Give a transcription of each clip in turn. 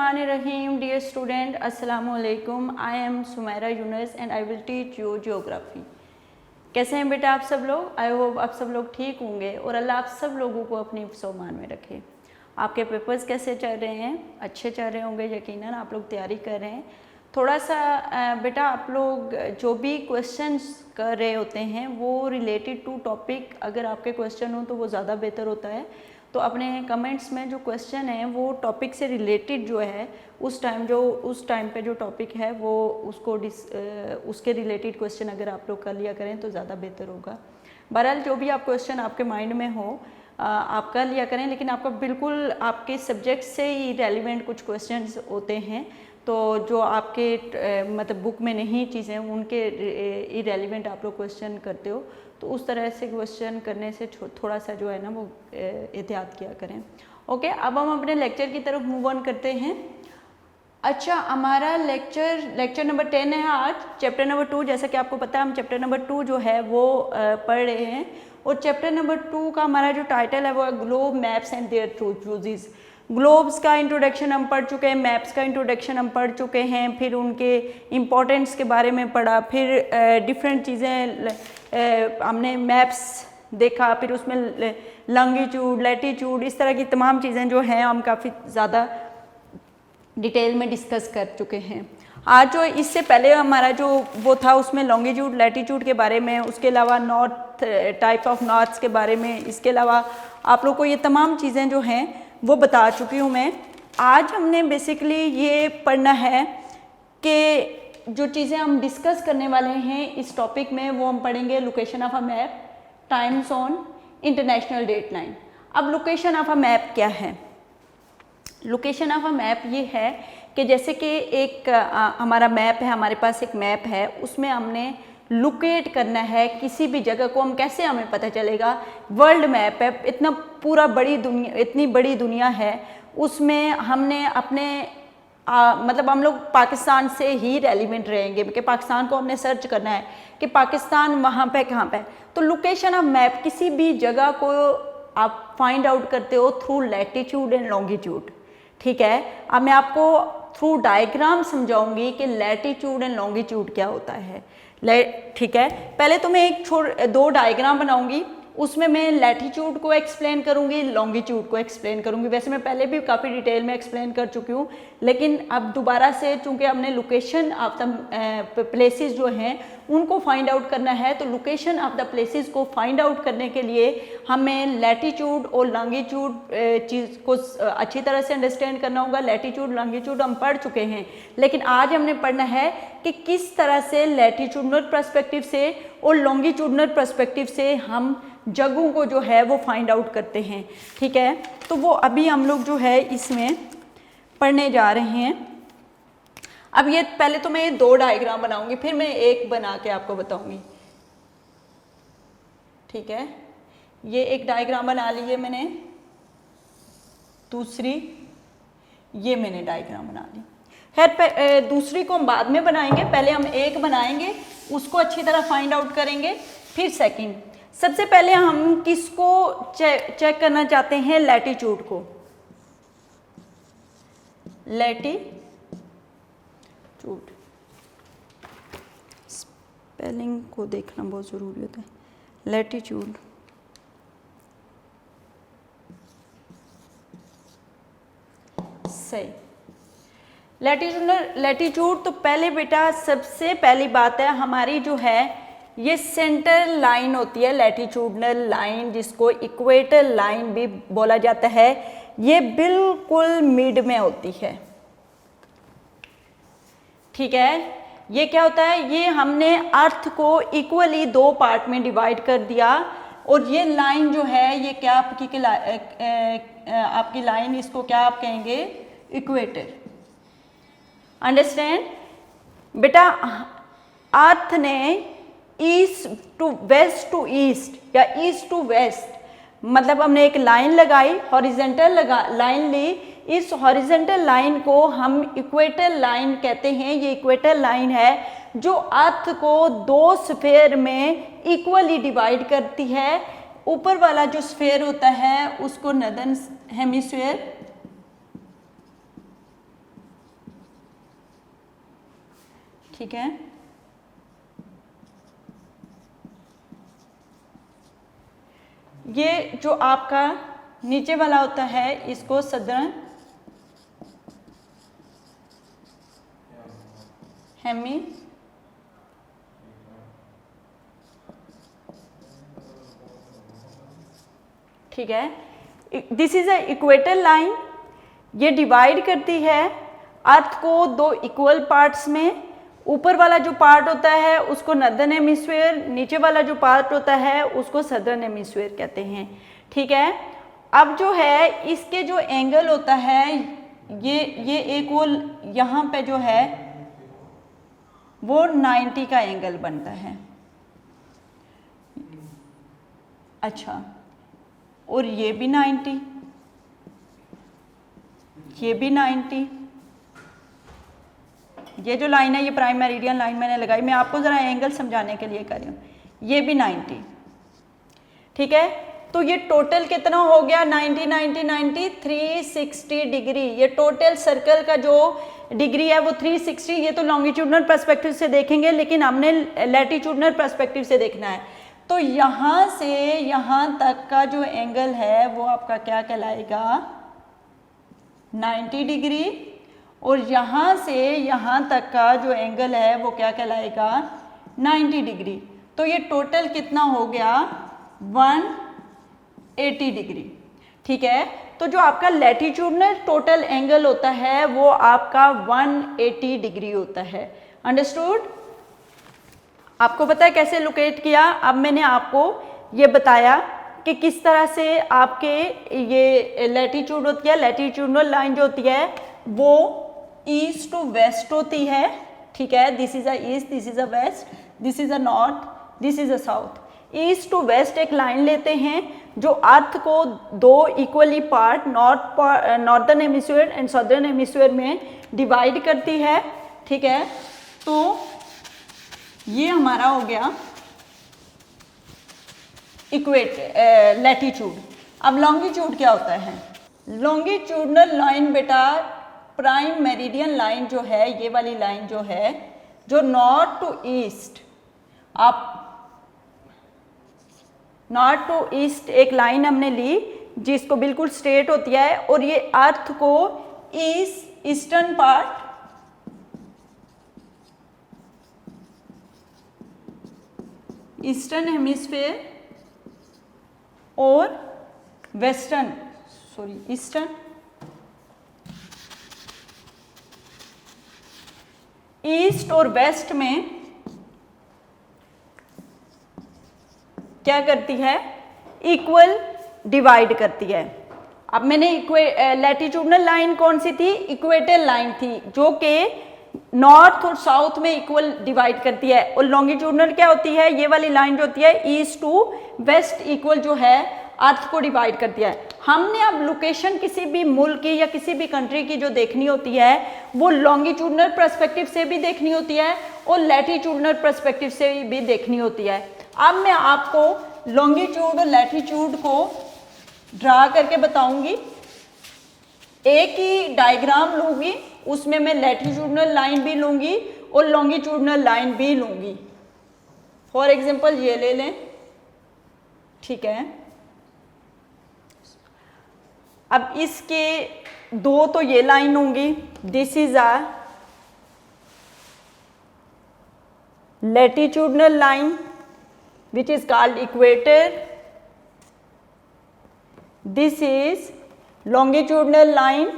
Bismillahirrahmanirrahim. Dear student, Assalamu alaikum. I am Sumaira Yunus and I will teach you geography. कैसे हैं बेटा आप सब लोग? आई होप आप सब लोग ठीक होंगे और अल्लाह आप सब लोगों को अपनी सोमान में रखे। आपके पेपर्स कैसे चल रहे हैं? अच्छे चल रहे होंगे यकीनन, आप लोग तैयारी कर रहे हैं। थोड़ा सा बेटा आप लोग जो भी क्वेश्चंस कर रहे होते हैं वो रिलेटेड टू टॉपिक अगर आपके क्वेश्चन हो तो वो ज़्यादा बेहतर होता है। तो अपने कमेंट्स में जो क्वेश्चन है वो टॉपिक से रिलेटेड जो है उस टाइम पे जो टॉपिक है वो उसके रिलेटेड क्वेश्चन अगर आप लोग कर लिया करें तो ज़्यादा बेहतर होगा। बहरहाल जो भी आप क्वेश्चन आपके माइंड में हो आप कर लिया करें, लेकिन आपका बिल्कुल आपके सब्जेक्ट से ही रेलिवेंट कुछ क्वेश्चंस होते हैं तो जो आपके मतलब बुक में नहीं चीज़ें उनके इरेलीवेंट आप लोग क्वेश्चन करते हो तो उस तरह से क्वेश्चन करने से थोड़ा सा जो है ना वो एहतियात किया करें। ओके, अब हम अपने लेक्चर की तरफ मूव ऑन करते हैं। अच्छा, हमारा लेक्चर नंबर 10 है आज, चैप्टर नंबर 2। जैसा कि आपको पता है हम चैप्टर नंबर 2 जो है वो पढ़ रहे हैं और चैप्टर नंबर 2 का हमारा जो टाइटल है वो है globe maps and their uses. Globes का इंट्रोडक्शन हम पढ़ चुके हैं, मैप्स का इंट्रोडक्शन हम पढ़ चुके हैं, फिर उनके इम्पोर्टेंस के बारे में पढ़ा, फिर डिफरेंट चीज़ें हमने मैप्स देखा, फिर उसमें लॉन्गिट्यूड, लैटिट्यूड, इस तरह की तमाम चीज़ें जो हैं हम काफ़ी ज़्यादा डिटेल में डिस्कस कर चुके हैं। आज जो इससे पहले हमारा जो वो था उसमें लॉन्गिट्यूड लैटिट्यूड के बारे में, उसके अलावा नॉर्थ टाइप ऑफ नॉर्थ्स के बारे में, इसके अलावा आप लोग को ये तमाम चीज़ें जो हैं वो बता चुकी हूँ मैं। आज हमने बेसिकली ये पढ़ना है कि जो चीज़ें हम डिस्कस करने वाले हैं इस टॉपिक में वो हम पढ़ेंगे location of a map, time zone, international date line. अब लोकेशन ऑफ अ मैप क्या है? लोकेशन ऑफ अ मैप ये है कि जैसे कि एक हमारा मैप है, हमारे पास एक मैप है, उसमें हमने लोकेट करना है किसी भी जगह को। हम कैसे हमें पता चलेगा? वर्ल्ड मैप है, इतना पूरा बड़ी दुनिया, इतनी बड़ी दुनिया है, उसमें हमने अपने मतलब हम लोग पाकिस्तान से ही रेलिवेंट रहेंगे कि पाकिस्तान को हमने सर्च करना है कि पाकिस्तान वहाँ पे कहाँ पे। तो लोकेशन ऑफ मैप किसी भी जगह को आप फाइंड आउट करते हो थ्रू लैटिट्यूड एंड लॉन्गिट्यूड। ठीक है, अब मैं आपको थ्रू डायग्राम समझाऊंगी कि लैटिट्यूड एंड लॉन्गिट्यूड क्या होता है। ठीक है, पहले तो मैं दो डायग्राम बनाऊंगी, उसमें मैं लैटिट्यूड को एक्सप्लेन करूंगी, लॉन्गिट्यूड को एक्सप्लेन करूंगी। वैसे मैं पहले भी काफ़ी डिटेल में एक्सप्लेन कर चुकी हूँ, लेकिन अब दोबारा से चूंकि हमने लोकेशन ऑफ द प्लेसेस जो हैं उनको फाइंड आउट करना है, तो लोकेशन ऑफ द प्लेसेस को फाइंड आउट करने के लिए हमें लैटिट्यूड और लॉन्गिट्यूड चीज़ को अच्छी तरह से अंडरस्टैंड करना होगा। लैटिट्यूड लॉन्गिट्यूड हम पढ़ चुके हैं, लेकिन आज हमने पढ़ना है कि किस तरह से लैटिट्यूडनल पर्सपेक्टिव से और लॉन्गिट्यूडनल पर्सपेक्टिव से हम जगहों को जो है वो फाइंड आउट करते हैं। ठीक है, तो वो अभी हम लोग जो है इसमें पढ़ने जा रहे हैं। अब ये पहले तो मैं दो डायग्राम बनाऊंगी, फिर मैं एक बना के आपको बताऊंगी। ठीक है, ये एक डायग्राम बना ली है मैंने, दूसरी ये मैंने डायग्राम बना ली। खैर दूसरी को हम बाद में बनाएंगे, पहले हम एक बनाएंगे, उसको अच्छी तरह फाइंड आउट करेंगे, फिर सेकंड। सबसे पहले हम किसको चेक करना चाहते हैं? लैटिट्यूड को। लैटिट्यूड, स्पेलिंग को देखना बहुत ज़रूरी होता है। लैटिट्यूड, सही। लैटिट्यूड तो पहले बेटा सबसे पहली बात है हमारी जो है ये सेंटर लाइन होती है, लैटिट्यूडनल लाइन जिसको इक्वेटर लाइन भी बोला जाता है, ये बिल्कुल मिड में होती है। ठीक है, ये क्या होता है? ये हमने अर्थ को इक्वली दो पार्ट में डिवाइड कर दिया और ये लाइन जो है ये क्या आपकी लाइन, इसको क्या आप कहेंगे? इक्वेटर। अंडरस्टैंड बेटा, अर्थ ने ईस्ट टू ईस्ट या ईस्ट टू वेस्ट, मतलब हमने एक लाइन लगाई, हॉरिजेंटल लाइन ली, इस हॉरिजेंटल लाइन को हम इक्वेटर लाइन कहते हैं। ये इक्वेटर लाइन है जो अर्थ को दो स्फीयर में इक्वली डिवाइड करती है। ऊपर वाला जो स्फीयर होता है उसको नॉर्दर्न हेमिस्फीयर ठीक है। ये जो आपका नीचे वाला होता है इसको सदर्न हेमी ठीक है। This is a equator line, ये डिवाइड करती है अर्थ को दो इक्वल पार्ट्स में। ऊपर वाला जो पार्ट होता है उसको नॉर्दर्न हेमिस्फीयर, नीचे वाला जो पार्ट होता है उसको सदर्न हेमिस्फीयर कहते हैं, ठीक है। अब जो है इसके जो एंगल होता है ये एक वो यहाँ पे जो है वो 90 का एंगल बनता है। अच्छा, और ये भी 90, ये भी 90। ये जो लाइन है ये प्राइम मेरिडियन लाइन मैंने लगाई, मैं आपको ज़रा एंगल समझाने के लिए कर रही हूँ। ये भी 90, ठीक है। तो ये टोटल कितना हो गया? 90 90 90 360 डिग्री। ये टोटल सर्कल का जो डिग्री है वो 360। ये तो लॉन्गिट्यूडनल पर्सपेक्टिव से देखेंगे, लेकिन हमने लैटिट्यूडनल पर्सपेक्टिव से देखना है। तो यहाँ से यहाँ तक का जो एंगल है वो आपका क्या कहलाएगा? 90 डिग्री। और यहाँ से यहाँ तक का जो एंगल है वो क्या कहलाएगा? 90 डिग्री। तो ये टोटल कितना हो गया? 180 डिग्री, ठीक है। तो जो आपका लैटिट्यूडनल टोटल एंगल होता है वो आपका 180 डिग्री होता है। अंडरस्टूड? आपको पता है कैसे लोकेट किया? अब मैंने आपको ये बताया कि किस तरह से आपके ये लैटिट्यूड होती है, लैटिट्यूडनल लाइन जो होती है वो ईस्ट टू वेस्ट होती है, ठीक है। This is a east, this is a west, this is a north, this is a south. East to west एक लाइन लेते हैं जो अर्थ को दो equally part northern hemisphere and southern hemisphere में डिवाइड करती है, ठीक है। तो ये हमारा हो गया लैटिट्यूड। अब लॉन्गिट्यूड क्या होता है? लॉन्गिट्यूडनल लाइन बेटा प्राइम मेरिडियन लाइन जो है, ये वाली लाइन जो है, जो नॉर्थ टू ईस्ट, आप नॉर्थ टू ईस्ट एक लाइन हमने ली जिसको बिल्कुल स्ट्रेट होती है, और ये अर्थ को ईस्टर्न पार्ट ईस्टर्न हेमिस्फीयर और वेस्टर्न ईस्टर्न ईस्ट और वेस्ट में क्या करती है? इक्वल डिवाइड करती है। अब मैंने लैटिट्यूडनल लाइन कौन सी थी? इक्वेटर लाइन थी, जो कि नॉर्थ और साउथ में इक्वल डिवाइड करती है। और लॉन्गिट्यूडनल क्या होती है? ये वाली लाइन जो होती है ईस्ट टू वेस्ट इक्वल जो है अर्थ को डिवाइड करती है। हमने अब लोकेशन किसी भी मुल्क की या किसी भी कंट्री की जो देखनी होती है वो लॉन्गिट्यूडनल पर्सपेक्टिव से भी देखनी होती है और लैटिट्यूडनल पर्सपेक्टिव से भी देखनी होती है। अब मैं आपको लॉन्गिट्यूड और लैटिट्यूड को ड्रा करके बताऊंगी। एक ही डायग्राम लूंगी, उसमें मैं लैटिट्यूडनल लाइन भी लूंगी और लॉन्गिट्यूडनल लाइन भी लूंगी। फॉर एग्जांपल ये ले लें, ठीक है। अब इसके दो तो ये लाइन होंगी, this is a latitudinal line which is called equator, this is longitudinal line,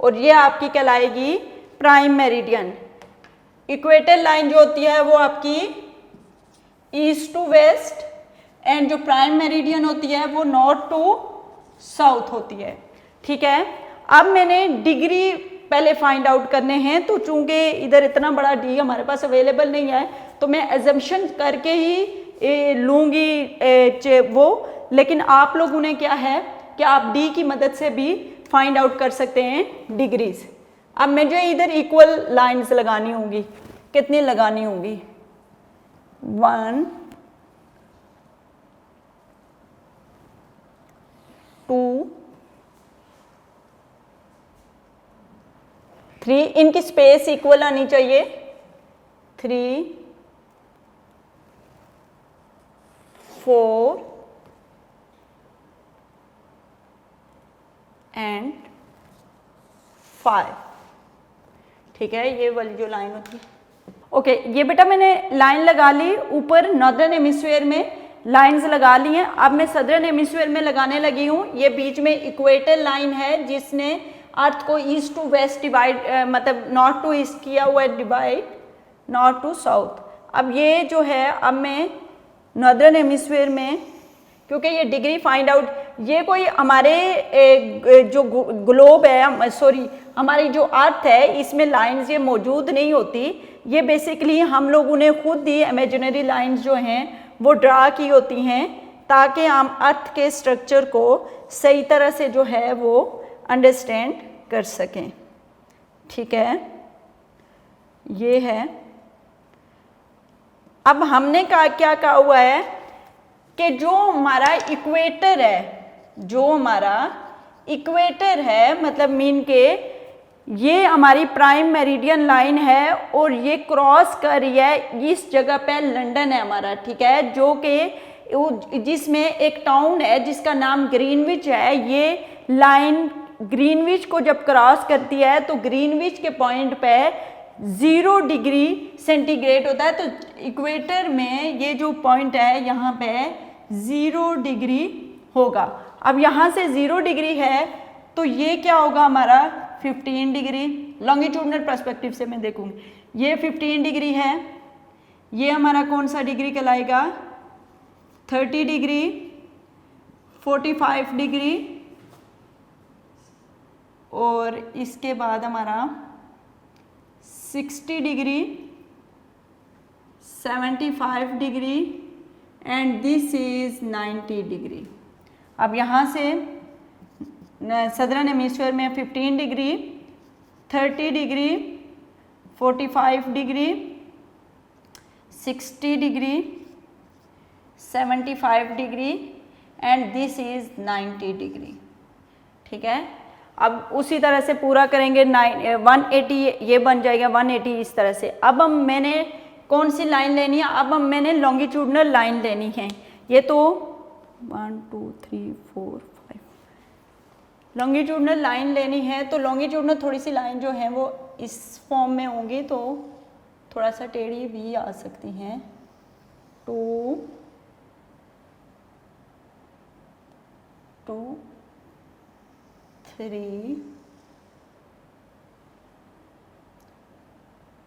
और ये आपकी कहलाएगी प्राइम मेरिडियन। इक्वेटर लाइन जो होती है वो आपकी ईस्ट टू वेस्ट, एंड जो प्राइम मेरिडियन होती है वो नॉर्थ टू साउथ होती है, ठीक है। अब मैंने डिग्री पहले फाइंड आउट करने हैं, तो चूंकि इधर इतना बड़ा डी हमारे पास अवेलेबल नहीं है तो मैं एजम्पशन करके ही लूँगी वो, लेकिन आप लोगों ने क्या है कि आप डी की मदद से भी फाइंड आउट कर सकते हैं डिग्रीज। अब मुझे इधर इक्वल लाइंस लगानी होंगी, कितनी लगानी होंगी? 1 2 3, इनकी स्पेस इक्वल आनी चाहिए, 3 4 एंड 5। ठीक है, ये वाली जो लाइन होती है। ओके, ये बेटा मैंने लाइन लगा ली, ऊपर नॉर्दर्न हेमिस्फीयर में लाइंस लगा ली हैं। अब मैं सदर्न हेमिस्फीयर में लगाने लगी हूँ। ये बीच में इक्वेटर लाइन है जिसने अर्थ को ईस्ट टू वेस्ट डिवाइड, मतलब नॉर्थ टू ईस्ट किया हुआ है डिवाइड, नॉर्थ टू साउथ। अब ये जो है, अब मैं नॉर्दर्न हेमिस्फीयर में, क्योंकि ये डिग्री फाइंड आउट, ये कोई हमारे जो ग्लोब है, सॉरी हमारी जो अर्थ है, इसमें लाइंस ये मौजूद नहीं होती। ये बेसिकली हम लोगों ने खुद ही इमेजिनरी लाइंस जो हैं वो ड्रा की होती हैं ताकि हम अर्थ के स्ट्रक्चर को सही तरह से जो है वो अंडरस्टैंड कर सकें। ठीक है, ये है। अब हमने क्या कहा हुआ है कि जो हमारा इक्वेटर है, जो हमारा इक्वेटर है, मतलब मीन के ये हमारी प्राइम मेरिडियन लाइन है और ये क्रॉस कर रही है, इस जगह पे लंदन है हमारा। ठीक है, जो कि जिसमें एक टाउन है जिसका नाम ग्रीनविच है। ये लाइन ग्रीनविच को जब क्रॉस करती है तो ग्रीनविच के पॉइंट पे 0 डिग्री सेंटीग्रेड होता है। तो इक्वेटर में ये जो पॉइंट है यहाँ पे 0 डिग्री होगा। अब यहाँ से 0 डिग्री है तो ये क्या होगा हमारा 15 डिग्री। लॉन्गिट्यूडनल पर्सपेक्टिव से मैं देखूंगी, ये 15 डिग्री है। ये हमारा कौन सा डिग्री कहलाएगा, 30 डिग्री, 45 डिग्री, और इसके बाद हमारा 60 degree, 75 degree and this is 90 degree. अब यहाँ से सदर्न हेमिस्फीयर में 15 degree, 30 degree, 45 degree, 60 degree, 75 degree and this is 90 degree. ठीक है, अब उसी तरह से पूरा करेंगे। 180 ये बन जाएगा 180 इस तरह से। अब हम मैंने कौन सी लाइन लेनी है, अब हम मैंने लॉन्गिट्यूडनल लाइन लेनी है। ये तो 1 2 3 4 5 लॉन्गिट्यूडनल लाइन लेनी है। तो लॉन्गिट्यूडनल थोड़ी सी लाइन जो है वो इस फॉर्म में होंगी, तो थोड़ा सा टेढ़ी भी आ सकती हैं। 2 2 3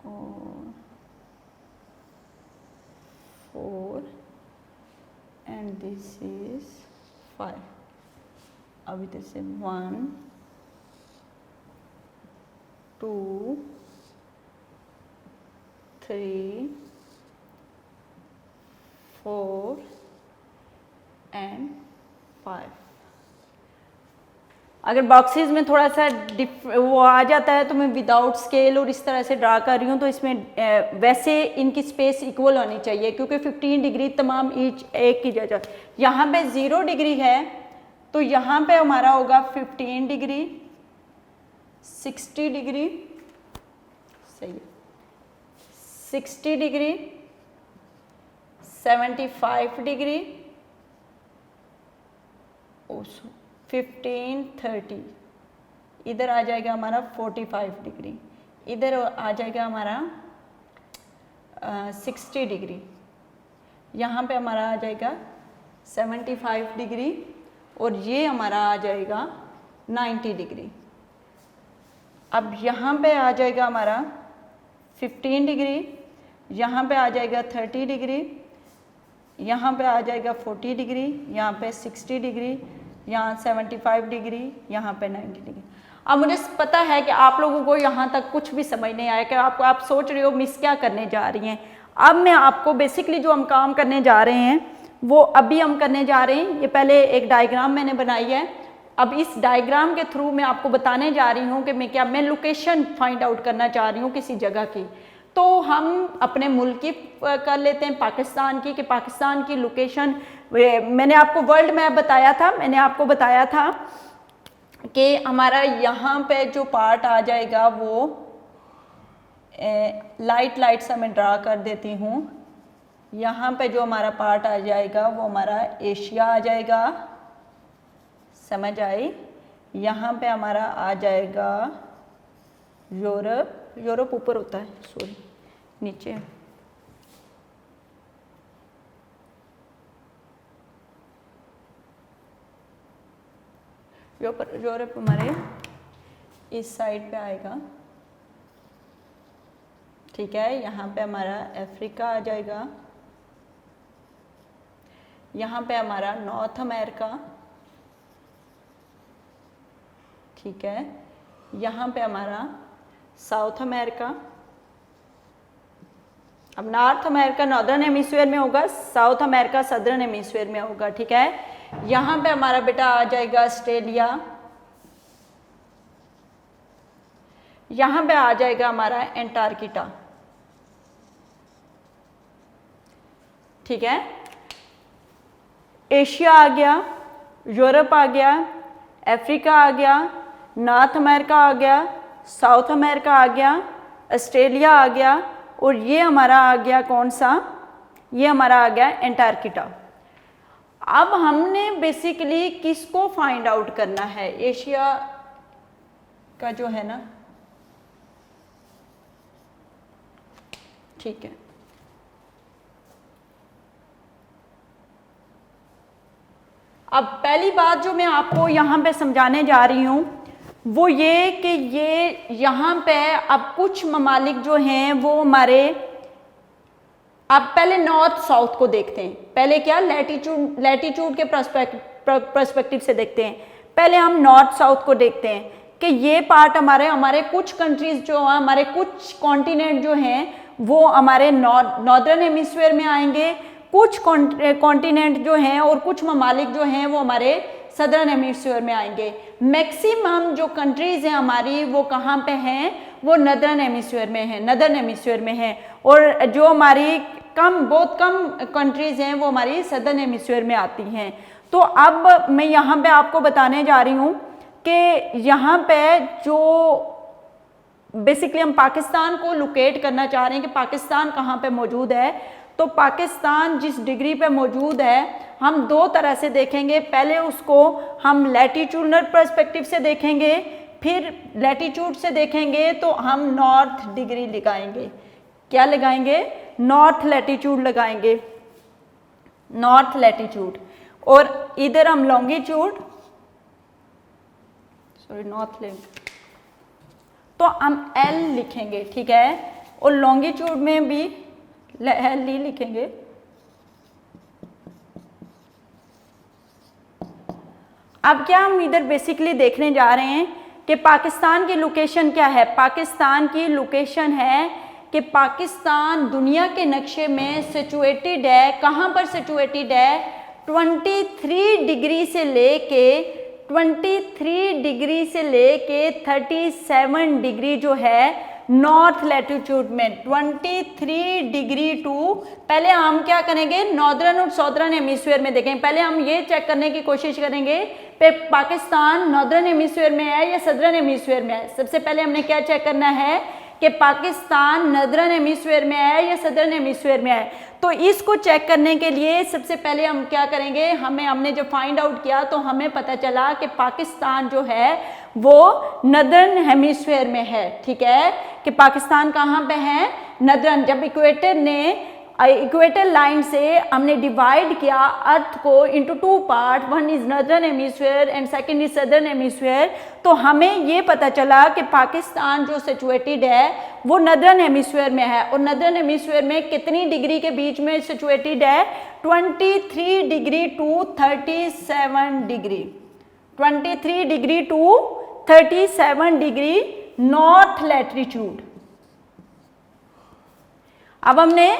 और 4 एंड दिस इज 5। अब इधर से 1 2 3 4 एंड 5। अगर बॉक्सेस में थोड़ा सा वो आ जाता है तो मैं विदाउट स्केल और इस तरह से ड्रा कर रही हूँ। तो इसमें वैसे इनकी स्पेस इक्वल होनी चाहिए, क्योंकि 15 डिग्री तमाम ईच एक की जगह। यहाँ पे 0 डिग्री है तो यहाँ पे हमारा होगा 15 डिग्री, 60 डिग्री, सही है, 60 डिग्री, 75 डिग्री, 15 30, इधर आ जाएगा हमारा 45 डिग्री, इधर आ जाएगा हमारा 60 डिग्री, यहाँ पे हमारा आ जाएगा 75 डिग्री और ये हमारा आ जाएगा 90 डिग्री। अब यहाँ पे आ जाएगा हमारा 15 डिग्री, यहाँ पे आ जाएगा 30 डिग्री, यहाँ पे आ जाएगा 40 डिग्री, यहाँ पे 60 डिग्री, यहाँ 75 डिग्री, यहाँ पे 90 डिग्री। अब मुझे पता है कि आप लोगों को यहाँ तक कुछ भी समझ नहीं आया कि आप सोच रहे हो मिस क्या करने जा रही हैं। अब मैं आपको बेसिकली जो हम काम करने जा रहे हैं वो अभी हम करने जा रहे हैं। ये पहले एक डायग्राम मैंने बनाई है। अब इस डायग्राम के थ्रू मैं आपको बताने जा रही हूँ कि मैं लोकेशन फाइंड आउट करना चाह रही हूँ किसी जगह की। तो हम अपने मुल्क की कर लेते हैं, पाकिस्तान की, कि पाकिस्तान की लोकेशन, मैंने आपको वर्ल्ड मैप बताया था, मैंने आपको बताया था कि हमारा यहाँ पे जो पार्ट आ जाएगा वो लाइट लाइट सा मैं ड्रा कर देती हूँ। यहाँ पे जो हमारा पार्ट आ जाएगा वो हमारा एशिया आ जाएगा, समझ आई। यहाँ पे हमारा आ जाएगा यूरोप, यूरोप ऊपर होता है, सॉरी नीचे। यूरोप हमारे इस साइड पे आएगा, ठीक है। यहाँ पे हमारा अफ्रीका आ जाएगा, यहाँ पे हमारा नॉर्थ अमेरिका, ठीक है। यहाँ पे हमारा साउथ अमेरिका। अब नॉर्थ अमेरिका नॉर्दर्न हेमिस्फीयर में होगा, साउथ अमेरिका सदर्न हेमिस्फीयर में होगा, ठीक है। यहाँ पे हमारा बेटा आ जाएगा ऑस्ट्रेलिया, यहाँ पे आ जाएगा हमारा एंटार्क्टिका, ठीक है। एशिया आ गया, यूरोप आ गया, अफ्रीका आ गया, नॉर्थ अमेरिका आ गया, साउथ अमेरिका आ गया, ऑस्ट्रेलिया आ गया, और ये हमारा आ गया कौन सा, ये हमारा आ गया एंटार्क्टिका। अब हमने बेसिकली किसको फाइंड आउट करना है, एशिया का जो है ना, ठीक है। अब पहली बात जो मैं आपको यहाँ पे समझाने जा रही हूँ वो ये कि ये यहाँ पे अब कुछ ममालिक जो हैं वो हमारे, अब पहले नॉर्थ साउथ को देखते हैं। पहले क्या लैटिट्यूड के पर्सपेक्टिव से देखते हैं। पहले हम नॉर्थ साउथ को देखते हैं कि ये पार्ट हमारे कुछ कंट्रीज जो हैं, हमारे कुछ कॉन्टिनेंट जो हैं वो हमारे नॉर्दर्न हेमिस्फीयर में आएंगे, कुछ कॉन्टिनेंट जो हैं और कुछ ममालिक जो हैं वो हमारे सदर्न हेमिस्फीयर में आएंगे। मैक्सिमम जो कंट्रीज हैं हमारी वो कहाँ पे हैं, वो नदर्न हेमिस्फीयर में हैं, नदर्न हेमिस्फीयर में हैं, और जो हमारी बहुत कम कंट्रीज हैं वो हमारी सदर्न हेमिस्फीयर में आती हैं। तो अब मैं यहाँ पे आपको बताने जा रही हूँ कि यहाँ पे जो बेसिकली हम पाकिस्तान को लोकेट करना चाह रहे हैं कि पाकिस्तान कहाँ पे मौजूद है। तो पाकिस्तान जिस डिग्री पे मौजूद है हम दो तरह से देखेंगे। पहले उसको हम लैटिट्यूडनल पर्सपेक्टिव से देखेंगे, फिर लैटिट्यूड से देखेंगे तो हम नॉर्थ डिग्री लगाएंगे। क्या लगाएंगे, नॉर्थ लैटिट्यूड लगाएंगे, नॉर्थ लैटिट्यूड। और इधर हम लॉन्गिट्यूड, सॉरी नॉर्थ लेंगे तो हम एल लिखेंगे, ठीक है। और लॉन्गिट्यूड में भी एल ही लिखेंगे। अब क्या हम इधर बेसिकली देखने जा रहे हैं कि पाकिस्तान की लोकेशन क्या है। पाकिस्तान की लोकेशन है कि पाकिस्तान दुनिया के नक्शे में सिचुएटेड है। कहाँ पर सिचुएटेड है, 23 डिग्री से लेके 37 डिग्री जो है नॉर्थ लैटिट्यूड में, 23 डिग्री टू, पहले हम क्या करेंगे नॉर्दर्न और साउदर्न हेमिस्फीयर में देखेंगे। पहले हम ये चेक करने की कोशिश करेंगे कि पाकिस्तान नॉर्दर्न हेमिस्फीयर में है या सदर्न हेमिस्फीयर में है। सबसे पहले हमने क्या चेक करना है कि पाकिस्तान नॉर्दर्न हेमिस्फीयर में है या सदर्न हेमिस्फीयर में है। तो इसको चेक करने के लिए सबसे पहले हम क्या करेंगे, हमने जब फाइंड आउट किया तो हमें पता चला कि पाकिस्तान जो है वो नॉर्दर्न हेमिस्फीयर में है, ठीक है। कि पाकिस्तान कहाँ पे है, नॉर्दर्न। जब इक्वेटर लाइन से हमने डिवाइड किया अर्थ को into 2 part, one is northern hemisphere and second is southern hemisphere, तो हमें ये पता चला कि पाकिस्तान जो सिचुएटेड है वो नॉर्दर्न हेमिस्फीयर में है। और नॉर्दर्न हेमिस्फीयर में कितनी डिग्री के बीच में सिचुएटेड है, 23 degree to 37 degree, 23 degree to 37 degree north latitude. अब हमने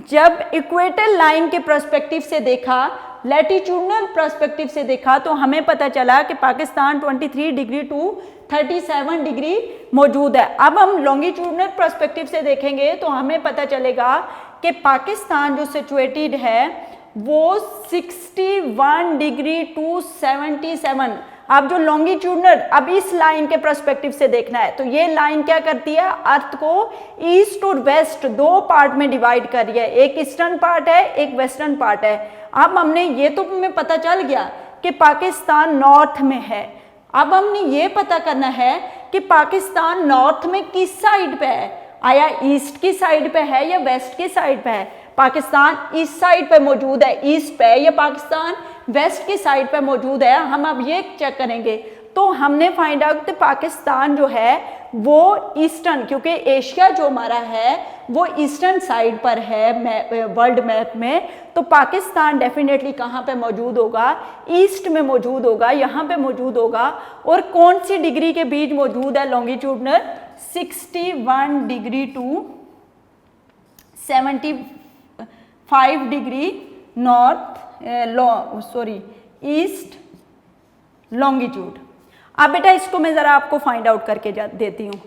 जब इक्वेटर लाइन के पर्सपेक्टिव से देखा, लैटिट्यूडनल पर्सपेक्टिव से देखा, तो हमें पता चला कि पाकिस्तान 23 डिग्री टू 37 डिग्री मौजूद है। अब हम लॉन्गिट्यूडनल पर्सपेक्टिव से देखेंगे तो हमें पता चलेगा कि पाकिस्तान जो सिचुएटेड है वो 61 डिग्री टू 77, आप जो लॉन्गिट्यूडनल, अब इस लाइन के पर्सपेक्टिव से देखना है, तो ये लाइन क्या करती है, अर्थ को ईस्ट और वेस्ट दो पार्ट में डिवाइड कर रही है, एक ईस्टर्न पार्ट है, एक वेस्टर्न पार्ट है। अब हमने ये तो हमें पता चल गया कि पाकिस्तान नॉर्थ में है, अब हमने ये पता करना है कि पाकिस्तान नॉर्थ में किस साइड पे है, आया ईस्ट की साइड पे है या वेस्ट की साइड पे है। पाकिस्तान इस साइड पे मौजूद है, ईस्ट पे, या पाकिस्तान वेस्ट की साइड पे मौजूद है, हम अब ये चेक करेंगे। तो हमने फाइंड आउट कि पाकिस्तान जो है वो ईस्टर्न, क्योंकि एशिया जो हमारा है वो ईस्टर्न साइड पर है वर्ल्ड मैप में, तो पाकिस्तान डेफिनेटली कहाँ पे मौजूद होगा, ईस्ट में मौजूद होगा, यहाँ पे मौजूद होगा। और कौन सी डिग्री के बीच मौजूद है longitudinal, 61 degree to 75 degree north east longitude. अब बेटा इसको मैं ज़रा आपको फाइंड आउट करके देती हूँ।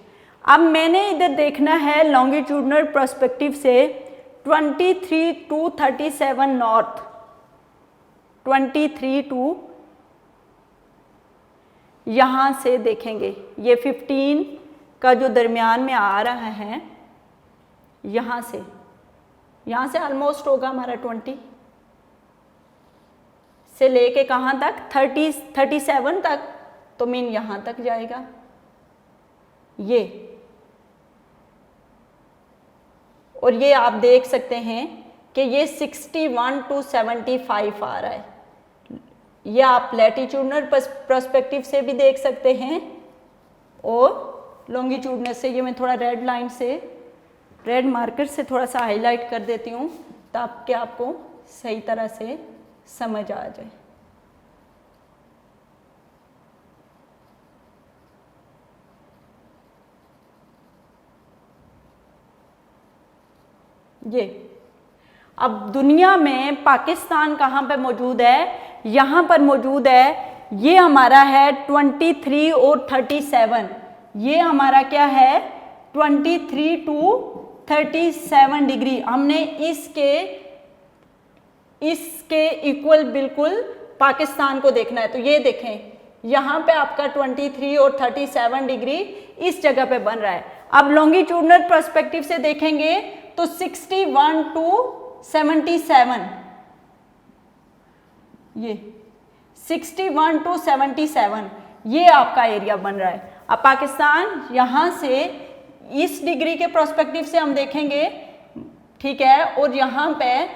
अब मैंने इधर देखना है लॉन्गिट्यूडनल पर्सपेक्टिव से 23 टू 37 नॉर्थ, 23 टू यहाँ से देखेंगे, ये 15 का जो दरमियान में आ रहा है, यहाँ से ऑलमोस्ट होगा हमारा 20 से लेके कहाँ तक 37 तक, तो मीन यहाँ तक जाएगा ये। और ये आप देख सकते हैं कि ये 61 टू 75 आ रहा है। ये आप लैटिट्यूडनल पर्सपेक्टिव से भी देख सकते हैं और लॉन्गिट्यूडनल से। ये मैं थोड़ा रेड लाइन से, रेड मार्कर से थोड़ा सा हाईलाइट कर देती हूँ ताकि आपको सही तरह से समझ आ जाए। ये अब दुनिया में पाकिस्तान कहाँ पे मौजूद है, यहाँ पर मौजूद है। ये हमारा है 23 और 37, ये हमारा क्या है 23 टू 37 डिग्री। हमने इसके इक्वल बिल्कुल पाकिस्तान को देखना है। तो ये देखें, यहाँ पे आपका 23 और 37 डिग्री इस जगह पे बन रहा है। अब लॉन्गिट्यूडनल पर्सपेक्टिव से देखेंगे तो 61 टू 77, ये 61 टू 77 ये आपका एरिया बन रहा है। अब पाकिस्तान यहाँ से इस डिग्री के पर्सपेक्टिव से हम देखेंगे, ठीक है, और यहाँ पे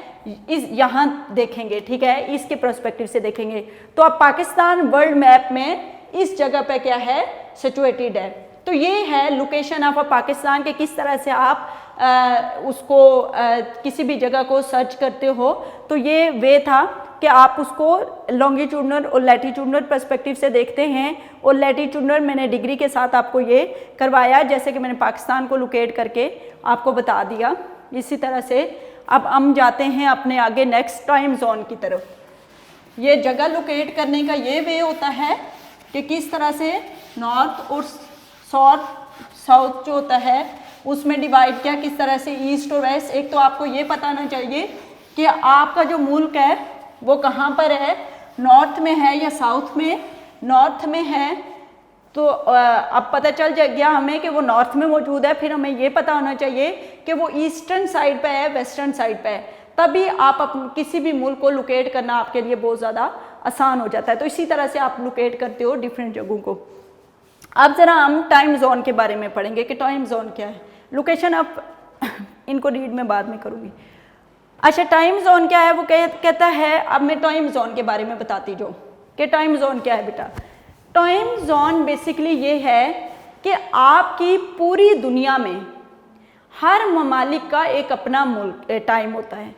यहाँ देखेंगे, ठीक है, इसके पर्सपेक्टिव से देखेंगे। तो अब पाकिस्तान वर्ल्ड मैप में इस जगह पे क्या है, सिचुएटेड है। तो ये है लोकेशन ऑफ पाकिस्तान के किस तरह से आप उसको किसी भी जगह को सर्च करते हो। तो ये वे था कि आप उसको लॉन्गिट्यूडनल और लैटिट्यूडनल पर्सपेक्टिव से देखते हैं, और लैटिट्यूडनल मैंने डिग्री के साथ आपको ये करवाया, जैसे कि मैंने पाकिस्तान को लोकेट करके आपको बता दिया। इसी तरह से अब हम जाते हैं अपने आगे नेक्स्ट टाइम जोन की तरफ। ये जगह लोकेट करने का ये वे होता है कि किस तरह से नॉर्थ और साउथ जो होता है उसमें डिवाइड किया, किस तरह से ईस्ट और वेस्ट। एक तो आपको ये पता होना चाहिए कि आपका जो मुल्क है वो कहाँ पर है, नॉर्थ में है या साउथ में। नॉर्थ में है तो अब पता चल गया हमें कि वो नॉर्थ में मौजूद है। फिर हमें ये पता होना चाहिए कि वो ईस्टर्न साइड पे है, वेस्टर्न साइड पे है। तभी आप किसी भी मुल्क को लोकेट करना आपके लिए बहुत ज़्यादा आसान हो जाता है। तो इसी तरह से आप लोकेट करते हो डिफरेंट जगहों को। अब ज़रा हम टाइम जोन के बारे में पढ़ेंगे कि टाइम जोन क्या है। लोकेशन आप इनको रीड में बाद में करूँगी। अच्छा, टाइम जोन क्या है, वो कहता है, अब मैं टाइम जोन के बारे में बताती जाऊँ कि टाइम जोन क्या है बेटा। टाइम जोन बेसिकली ये है कि आपकी पूरी दुनिया में हर ममालिक का एक अपना मुल्क टाइम होता है।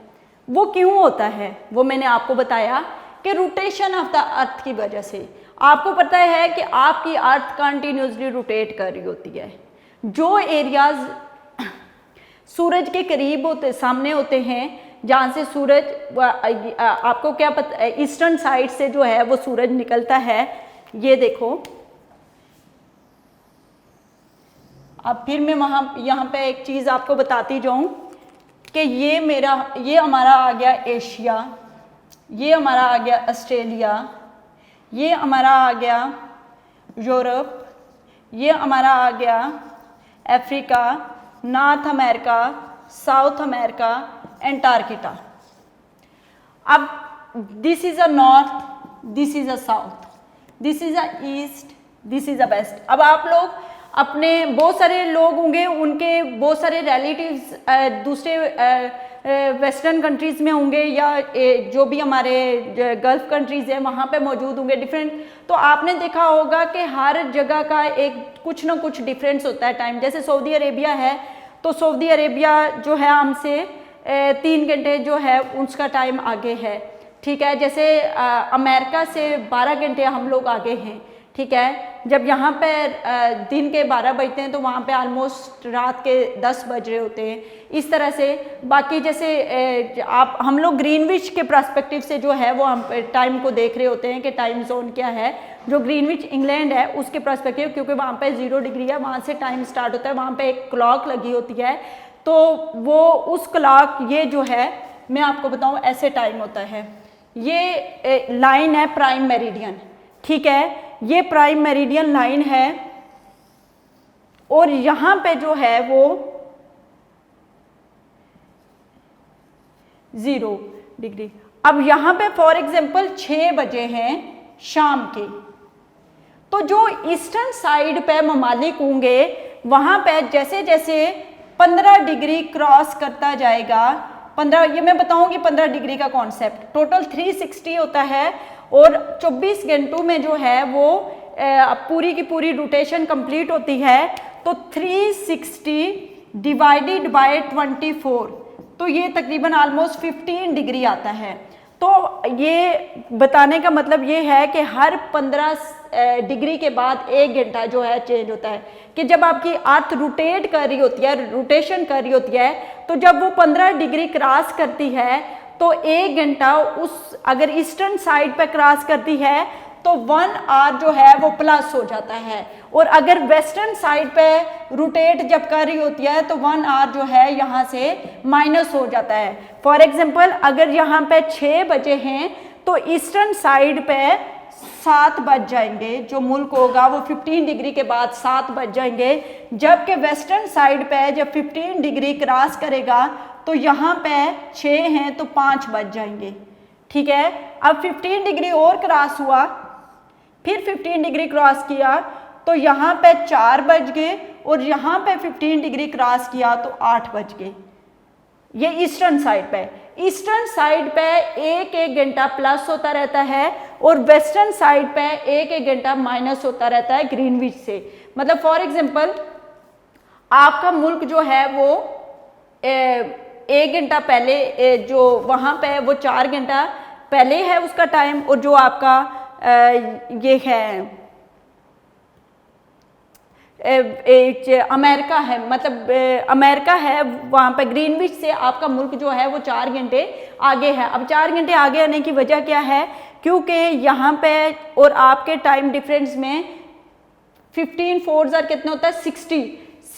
वो क्यों होता है वो मैंने आपको बताया कि रोटेशन ऑफ द अर्थ की वजह से। आपको पता है कि आपकी अर्थ कंटिन्यूसली रोटेट कर रही होती है। जो एरियाज सूरज के करीब होते, सामने होते हैं, जहाँ से सूरज, आपको क्या पता, ईस्टर्न साइड से जो है वो सूरज निकलता है। ये देखो, अब फिर मैं यहाँ पे एक चीज़ आपको बताती जाऊँ कि ये हमारा आ गया एशिया, ये हमारा आ गया ऑस्ट्रेलिया, ये हमारा आ गया यूरोप, ये हमारा आ गया Africa, North America, South America, Antarctica. अब this is a north, this is a south, this is a east, this is a west. अब आप लोग अपने बहुत सारे लोग होंगे, उनके बहुत सारे रिलेटिव्स दूसरे वेस्टर्न कंट्रीज़ में होंगे या जो भी हमारे गल्फ कंट्रीज़ हैं वहाँ पे मौजूद होंगे डिफरेंट। तो आपने देखा होगा कि हर जगह का एक कुछ ना कुछ डिफरेंस होता है टाइम। जैसे सऊदी अरेबिया है तो सऊदी अरेबिया जो है हमसे 3 घंटे जो है उसका टाइम आगे है, ठीक है। जैसे अमेरिका से 12 घंटे हम लोग आगे हैं, ठीक है। जब यहाँ पे दिन के 12 बजते हैं तो वहाँ पे ऑलमोस्ट रात के 10 बज रहे होते हैं। इस तरह से बाकी जैसे आप हम लोग ग्रीनविच के पर्सपेक्टिव से जो है वो हम टाइम को देख रहे होते हैं कि टाइम जोन क्या है। जो ग्रीनविच इंग्लैंड है उसके पर्सपेक्टिव, क्योंकि वहाँ पे 0 डिग्री है, वहाँ से टाइम स्टार्ट होता है, वहाँ पे एक क्लॉक लगी होती है, तो वो उस क्लॉक ये जो है मैं आपको बताऊँ ऐसे टाइम होता है। ये लाइन है प्राइम मेरिडियन, ठीक है। ये प्राइम मेरिडियन लाइन है और यहाँ पे जो है वो 0 डिग्री। अब यहाँ पे फॉर एग्जांपल 6 बजे हैं शाम के, तो जो ईस्टर्न साइड पे ममालिक होंगे वहाँ पे जैसे जैसे 15 डिग्री क्रॉस करता जाएगा, 15, ये मैं बताऊंगी 15 डिग्री का कॉन्सेप्ट, टोटल 360 होता है और 24 घंटों में जो है वो पूरी की पूरी रोटेशन कंप्लीट होती है। तो 360 डिवाइडेड बाय 24, तो ये तकरीबन ऑलमोस्ट 15 डिग्री आता है। तो ये बताने का मतलब ये है कि हर 15 डिग्री के बाद 1 घंटा जो है चेंज होता है, कि जब आपकी अर्थ रोटेट कर रही होती है, रोटेशन कर रही होती है, तो जब वो 15 डिग्री क्रॉस करती है तो 1 घंटा उस अगर ईस्टर्न साइड पे क्रॉस करती है तो 1 आवर जो है वो प्लस हो जाता है, और अगर वेस्टर्न साइड पे रोटेट जब कर रही होती है तो 1 आवर जो है यहाँ से माइनस हो जाता है। फॉर एग्जांपल अगर यहाँ पे 6 बजे हैं तो ईस्टर्न साइड पे 7 बज जाएंगे, जो मुल्क होगा वो 15 डिग्री के बाद 7 बज जाएंगे, जबकि वेस्टर्न साइड पे जब 15 डिग्री क्रॉस करेगा तो यहाँ पे 6 हैं तो 5 बज जाएंगे, ठीक है। अब 15 डिग्री और क्रॉस हुआ, फिर 15 डिग्री क्रॉस किया तो यहाँ पे 4 बज गए, और यहाँ पे 15 डिग्री क्रॉस किया तो 8 बज गए। ये ईस्टर्न साइड पे, ईस्टर्न साइड पे 1-1 घंटा प्लस होता रहता है और वेस्टर्न साइड पे 1-1 घंटा माइनस होता रहता है ग्रीनविच से। मतलब फॉर एग्जांपल आपका मुल्क जो है वो 1 घंटा पहले जो वहाँ पे वो 4 घंटा पहले है उसका टाइम, और जो आपका ये है अमेरिका है, मतलब अमेरिका है, वहाँ पे ग्रीनविच से आपका मुल्क जो है वो 4 घंटे आगे है। अब 4 घंटे आगे आने की वजह क्या है, क्योंकि यहाँ पे और आपके टाइम डिफरेंस में 15 4 कितना होता है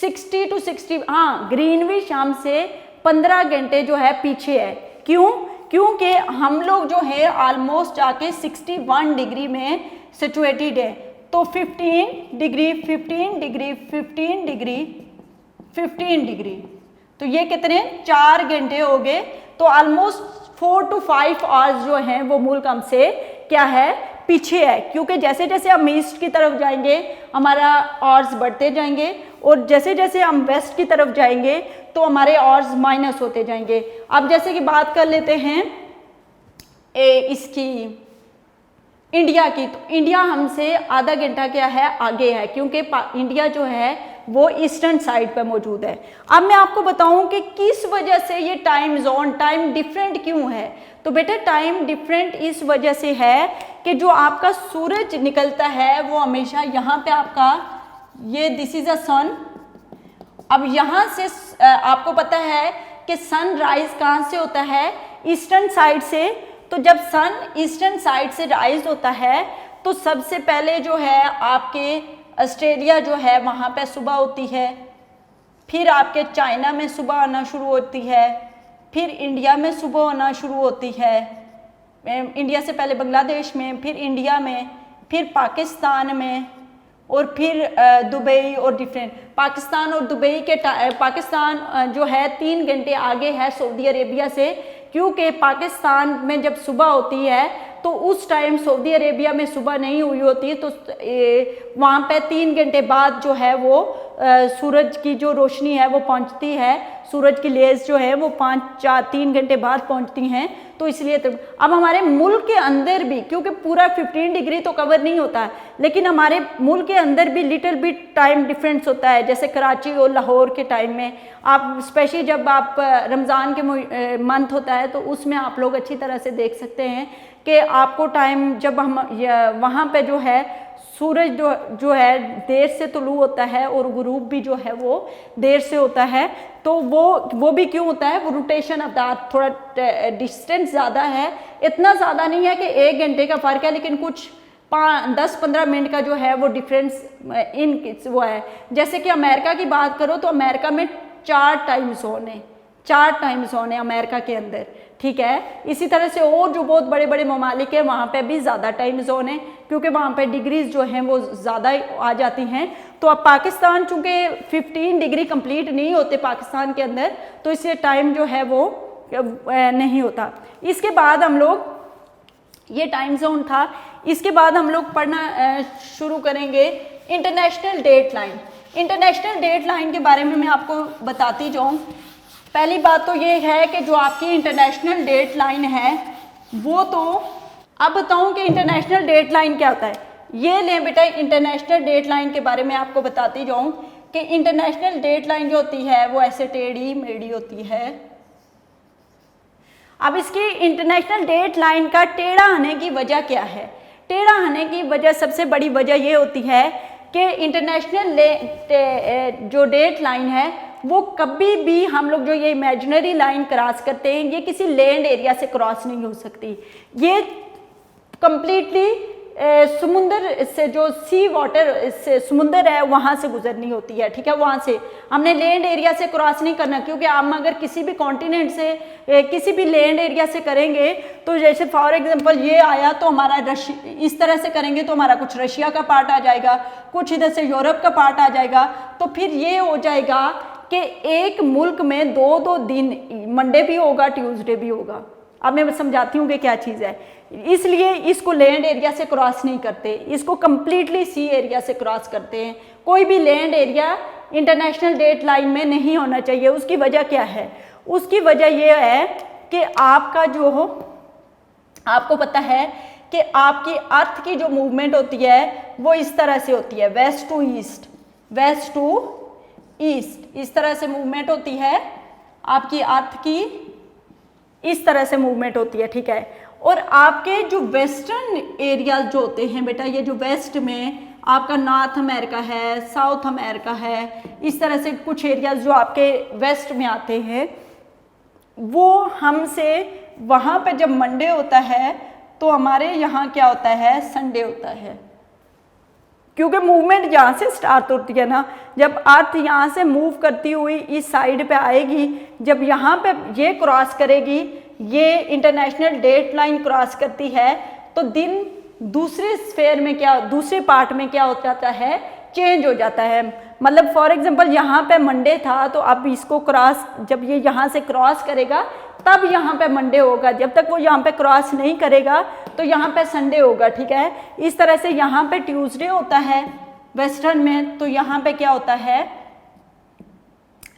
60 to 60, हाँ ग्रीनविच हमसे 15 घंटे जो है पीछे है। क्यों? क्योंकि हम लोग जो है ऑलमोस्ट जाके 61 डिग्री में सिचुएटेड है। तो 15 डिग्री 15 डिग्री 15 डिग्री 15 डिग्री, तो ये कितने 4 घंटे हो गए। तो ऑलमोस्ट 4 to 5 आवर्स जो हैं वो मुल्क हमसे क्या है पीछे है, क्योंकि जैसे जैसे हम ईस्ट की तरफ जाएंगे हमारा आवर्स बढ़ते जाएंगे, और जैसे जैसे हम वेस्ट की तरफ जाएंगे तो हमारे आवर्स माइनस होते जाएंगे। अब जैसे कि बात कर लेते हैं इसकी इंडिया की, तो इंडिया हमसे आधा घंटा क्या है आगे है, क्योंकि इंडिया जो है वो ईस्टर्न साइड पर मौजूद है। अब मैं आपको बताऊं कि किस वजह से ये टाइम जोन टाइम डिफरेंट क्यों है। तो बेटे टाइम डिफरेंट इस वजह से है कि जो आपका सूरज निकलता है वो हमेशा यहाँ पे आपका ये दिस इज अ सन। अब यहाँ से आपको पता है कि सनराइज कहाँ से होता है ईस्टर्न साइड से। तो जब सन ईस्टर्न साइड से राइज होता है तो सबसे पहले जो है आपके ऑस्ट्रेलिया जो है वहाँ पे सुबह होती है, फिर आपके चाइना में सुबह आना शुरू होती है, फिर इंडिया में सुबह आना शुरू होती है, इंडिया से पहले बांग्लादेश में, फिर इंडिया में, फिर पाकिस्तान में, और फिर दुबई और डिफरेंट। पाकिस्तान और दुबई के पाकिस्तान जो है 3 घंटे आगे है सऊदी अरेबिया से, क्योंकि पाकिस्तान में जब सुबह होती है तो उस टाइम सऊदी अरेबिया में सुबह नहीं हुई होती, तो वहाँ पे 3 घंटे बाद जो है वो सूरज की जो रोशनी है वो पहुँचती है, सूरज की लेज़ जो है वो 3 घंटे बाद पहुँचती हैं। तो इसलिए तो अब हमारे मुल्क के अंदर भी, क्योंकि पूरा 15 डिग्री तो कवर नहीं होता है, लेकिन हमारे मुल्क के अंदर भी लिटिल बिट टाइम डिफरेंस होता है। जैसे कराची और लाहौर के टाइम में आप स्पेशली जब आप रमज़ान के मंथ होता है तो उसमें आप लोग अच्छी तरह से देख सकते हैं कि आपको टाइम जब हम वहाँ पे जो है सूरज जो है देर से तुलू होता है और गुरूब भी जो है वो देर से होता है। तो वो भी क्यों होता है, वो रोटेशन ऑफ द अर्थ, थोड़ा डिस्टेंस ज़्यादा है, इतना ज़्यादा नहीं है कि 1 घंटे का फ़र्क है, लेकिन कुछ 10-15 मिनट का जो है वो डिफरेंस वो है। जैसे कि अमेरिका की बात करो तो अमेरिका में 4 टाइम जोन है अमेरिका के अंदर, ठीक है। इसी तरह से और जो बहुत बड़े बड़े ममालिक हैं वहाँ पे भी ज़्यादा टाइम जोन है, क्योंकि वहाँ पे डिग्रीज जो हैं वो ज़्यादा आ जाती हैं। तो अब पाकिस्तान चूँकि 15 डिग्री कंप्लीट नहीं होते पाकिस्तान के अंदर, तो इससे टाइम जो है वो नहीं होता। इसके बाद हम लोग, ये टाइम जोन था, इसके बाद हम लोग पढ़ना शुरू करेंगे international date line. International date line के बारे में मैं आपको बताती जाऊँ। पहली बात तो ये है कि जो आपकी इंटरनेशनल डेट लाइन है वो, तो अब बताऊं कि इंटरनेशनल डेट लाइन क्या होता है। ये लें बेटा, इंटरनेशनल डेट लाइन के बारे में आपको बताती जाऊं कि इंटरनेशनल डेट लाइन जो होती है वो ऐसे टेढ़ी मेढ़ी होती है। अब इसकी इंटरनेशनल डेट लाइन का टेढ़ा आने की वजह क्या है? टेढ़ा आने की वजह, सबसे बड़ी वजह ये होती है कि इंटरनेशनल जो डेट लाइन है वो कभी भी हम लोग जो ये इमेजिनरी लाइन क्रॉस करते हैं, ये किसी लैंड एरिया से क्रॉस नहीं हो सकती। ये कम्प्लीटली समुंदर से, जो सी वाटर से समुंदर है वहाँ से गुजरनी होती है, ठीक है। वहाँ से हमने लैंड एरिया से क्रॉस नहीं करना, क्योंकि हम अगर किसी भी कॉन्टिनेंट से किसी भी लैंड एरिया से करेंगे, तो जैसे फॉर एग्जांपल ये आया तो हमारा इस तरह से करेंगे तो हमारा कुछ रशिया का पार्ट आ जाएगा, कुछ इधर से यूरोप का पार्ट आ जाएगा। तो फिर ये हो जाएगा कि एक मुल्क में 2-2 दिन, मंडे भी होगा ट्यूसडे भी होगा। अब मैं समझाती हूँ कि क्या चीज़ है। इसलिए इसको लैंड एरिया से क्रॉस नहीं करते, इसको कम्प्लीटली सी एरिया से क्रॉस करते हैं। कोई भी land area international date line में नहीं होना चाहिए। उसकी वजह क्या है? उसकी वजह यह है कि आपका जो हो, आपको पता है कि आपकी अर्थ की जो मूवमेंट होती है वो इस तरह से होती है, west to east, west to east, इस तरह से मूवमेंट होती है। आपकी अर्थ की इस तरह से मूवमेंट होती है, ठीक है। और आपके जो वेस्टर्न एरियाज जो होते हैं बेटा, ये जो वेस्ट में आपका नॉर्थ अमेरिका है, साउथ अमेरिका है, इस तरह से कुछ एरियाज जो आपके वेस्ट में आते हैं, वो हमसे वहाँ पे जब मंडे होता है तो हमारे यहाँ क्या होता है, संडे होता है। क्योंकि मूवमेंट यहाँ से स्टार्ट होती है ना, जब अर्थ यहाँ से मूव करती हुई इस साइड पे आएगी, जब यहाँ पे ये क्रॉस करेगी, ये इंटरनेशनल डेट लाइन क्रॉस करती है, तो दिन दूसरे स्फेयर में क्या, दूसरे पार्ट में क्या हो जाता है, चेंज हो जाता है। मतलब फॉर एग्जांपल यहाँ पे मंडे था, तो अब इसको क्रॉस, जब ये यहाँ से क्रॉस करेगा तब यहाँ पे मंडे होगा। जब तक वो यहाँ पे क्रॉस नहीं करेगा तो यहाँ पे संडे होगा, ठीक है। इस तरह से यहाँ पे ट्यूसडे होता है वेस्टर्न में, तो यहाँ पे क्या होता है,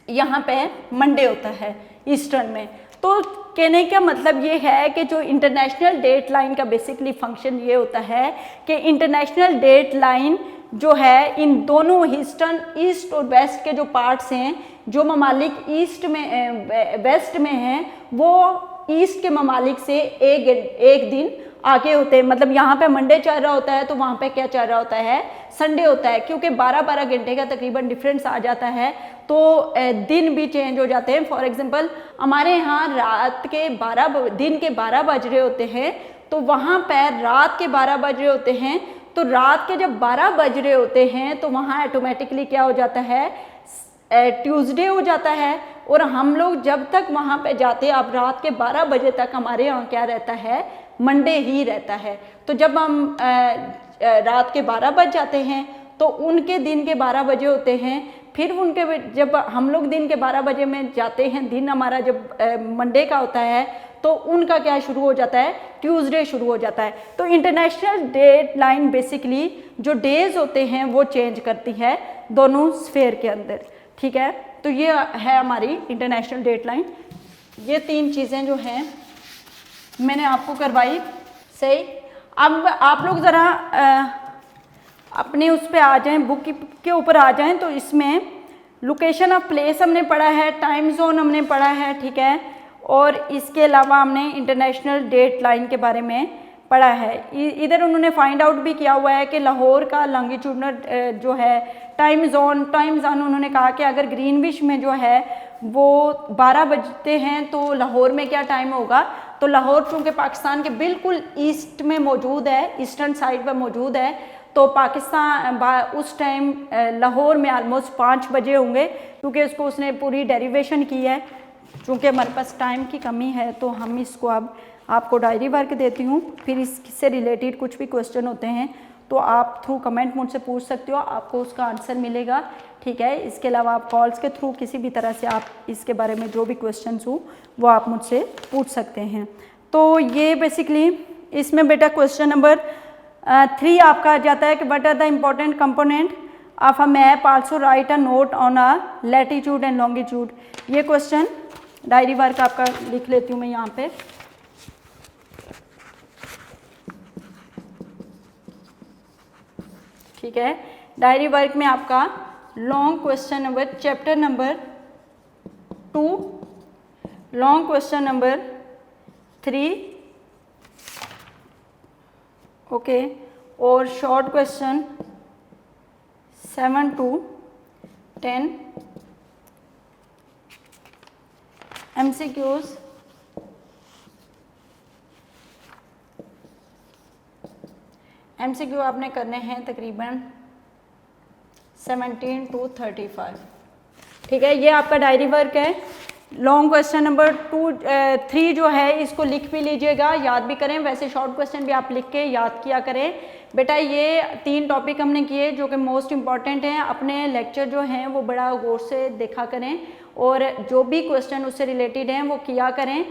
यहाँ पे मंडे होता है ईस्टर्न में। तो कहने का मतलब ये है कि जो इंटरनेशनल डेट लाइन का बेसिकली फंक्शन ये होता है कि इंटरनेशनल डेट लाइन जो है इन दोनों ईस्ट और वेस्ट के जो पार्ट्स हैं, जो ममालिक ईस्ट में वेस्ट में हैं, वो ईस्ट के ममालिक से एक दिन आगे होते हैं। मतलब यहाँ पे मंडे चल रहा होता है तो वहाँ पे क्या चल रहा होता है, संडे होता है। क्योंकि 12-12 घंटे का तकरीबन डिफरेंस आ जाता है, तो दिन भी चेंज हो जाते हैं। फॉर एग्जांपल हमारे यहाँ दिन के 12 बज रहे होते हैं, तो वहाँ पर रात के 12 बज रहे होते हैं। तो रात के जब 12 बज रहे होते हैं तो वहाँ ऑटोमेटिकली क्या हो जाता है, ट्यूसडे हो जाता है। और हम लोग जब तक वहाँ पे जाते हैं, अब रात के 12 बजे तक हमारे यहाँ क्या रहता है, मंडे ही रहता है। तो जब हम रात के 12 बज जाते हैं तो उनके दिन के 12 बजे होते हैं। फिर उनके जब हम लोग दिन के 12 बजे में जाते हैं, दिन हमारा जब मंडे का होता है तो उनका क्या शुरू हो जाता है, ट्यूसडे शुरू हो जाता है। तो इंटरनेशनल डेट लाइन बेसिकली जो डेज होते हैं वो चेंज करती है दोनों स्फेयर के अंदर, ठीक है। तो ये है हमारी इंटरनेशनल डेट लाइन। ये 3 चीज़ें जो हैं मैंने आपको करवाई, सही। अब आप लोग ज़रा अपने उस पे आ जाएं, बुक के ऊपर आ जाएं। तो इसमें लोकेशन ऑफ प्लेस हमने पढ़ा है, टाइम जोन हमने पढ़ा है, ठीक है। और इसके अलावा हमने इंटरनेशनल डेट लाइन के बारे में पढ़ा है। इधर उन्होंने फाइंड आउट भी किया हुआ है कि लाहौर का लॉन्गिट्यूडनल जो है टाइम जोन उन्होंने कहा कि अगर ग्रीनविच में जो है वो 12 बजते हैं तो लाहौर में क्या टाइम होगा। तो लाहौर चूँकि पाकिस्तान के बिल्कुल ईस्ट में मौजूद है, ईस्टर्न साइड पर मौजूद है, तो पाकिस्तान उस टाइम लाहौर में ऑलमोस्ट 5 बजे होंगे, क्योंकि उसको उसने पूरी डेरिवेशन की है। चूँकि हमारे पास टाइम की कमी है तो हम इसको अब आपको डायरी वर्क देती हूँ, फिर इससे रिलेटेड कुछ भी क्वेश्चन होते हैं तो आप थ्रू कमेंट मुझसे पूछ सकते हो, आपको उसका आंसर मिलेगा, ठीक है। इसके अलावा आप कॉल्स के थ्रू किसी भी तरह से आप इसके बारे में जो भी क्वेश्चन हो वो आप मुझसे पूछ सकते हैं। तो ये बेसिकली इसमें बेटा क्वेश्चन नंबर 3 आपका आ जाता है कि what are the important component of a map, also write a note on a latitude and longitude. ये क्वेश्चन डायरी वर्क आपका लिख लेती हूँ मैं यहाँ पे। ठीक है, डायरी वर्क में आपका long question number chapter number 2, long question number 3, okay, और short question 7 to 10, MCQs MCQ आपने करने हैं तकरीबन 17 to 35, ठीक है। ये आपका डायरी वर्क है। लॉन्ग क्वेश्चन नंबर 3 जो है इसको लिख भी लीजिएगा, याद भी करें। वैसे शॉर्ट क्वेश्चन भी आप लिख के याद किया करें बेटा। ये 3 टॉपिक हमने किए जो कि मोस्ट इम्पॉर्टेंट हैं। अपने लेक्चर जो हैं वो बड़ा गौर से देखा करें और जो भी क्वेश्चन उससे रिलेटेड हैं वो किया करें।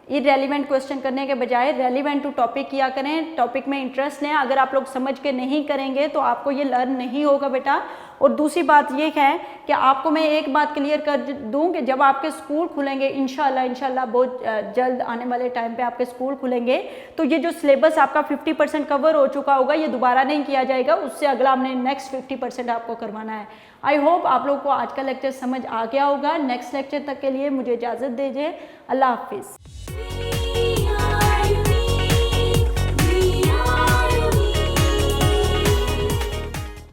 इरेलीवेंट क्वेश्चन करने के बजाय रेलिवेंट टू टॉपिक किया करें, टॉपिक में इंटरेस्ट लें। अगर आप लोग समझ के नहीं करेंगे तो आपको ये लर्न नहीं होगा बेटा। और दूसरी बात ये है कि आपको मैं एक बात क्लियर कर दूं कि जब आपके स्कूल खुलेंगे इंशाल्लाह बहुत जल्द आने वाले टाइम पे आपके स्कूल खुलेंगे, तो ये जो सिलेबस आपका 50% कवर हो चुका होगा ये दोबारा नहीं किया जाएगा, उससे अगला हमने नेक्स्ट 50% आपको करवाना है। आई होप आप लोग को आज का लेक्चर समझ आ गया होगा। नेक्स्ट लेक्चर तक के लिए मुझे इजाज़त दीजिए। अल्लाह हाफिज़।